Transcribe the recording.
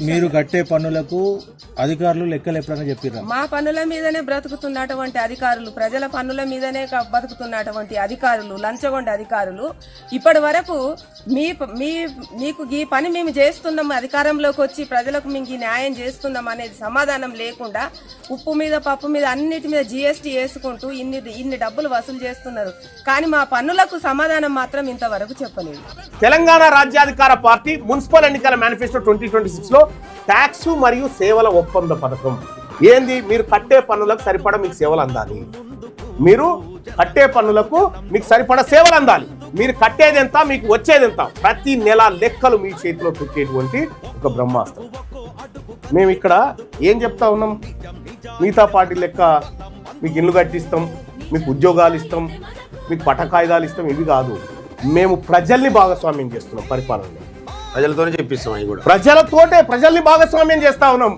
మీరు కట్టే పన్నులకు అధికారులు లెక్కలు ఎప్పుడైనా చెప్పిర్రా? మా పన్నుల మీదనే బ్రతుకుతున్నటువంటి అధికారులు, ప్రజల పన్నుల మీదనే బతుకుతున్నటువంటి అధికారులు, లంచగొండ అధికారులు ఇప్పటి వరకు మీకు ఈ పని మేము చేస్తున్నాం, అధికారంలోకి వచ్చి ప్రజలకు మేము ఈ న్యాయం చేస్తున్నాం అనేది సమాధానం లేకుండా ఉప్పు మీద పప్పు మీద అన్నిటి మీద GST వేసుకుంటూ ఇన్ని డబ్బులు వసూలు చేస్తున్నారు. కానీ మా పన్నులకు సమాధానం మాత్రం ఇంతవరకు చెప్పలేదు. తెలంగాణ రాజ్యాధికార పార్టీ మున్సిపల్ ఎన్నికల మేనిఫెస్టో 2026 లో ట్యాక్స్ మరియు సేవల ఒప్పంద పథకం ఏంది? మీరు కట్టే పన్నులకు సరిపడా మీకు సేవలు అందాలి. మీరు కట్టే పన్నులకు మీకు సరిపడా సేవలు అందాలి. మీరు కట్టేది ఎంత, మీకు వచ్చేది ఎంత, ప్రతి నెల లెక్కలు మీ చేతిలో పెట్టేటువంటి ఒక బ్రహ్మాస్త్రం. మేము ఇక్కడ ఏం చెప్తా ఉన్నాం? మిగతా పార్టీ లెక్క మీకు ఇల్లు కట్టిస్తాం, మీకు ఉద్యోగాలు ఇస్తాం, మీకు పట్టకాయిదాలు ఇస్తాం, ఇవి కాదు. మేము ప్రజల్ని భాగస్వామ్యం చేస్తున్నాం పరిపాలనలో. ప్రజలతోనే చెప్పిస్తాం. అవి కూడా ప్రజల్ని భాగస్వామ్యం చేస్తా ఉన్నాం.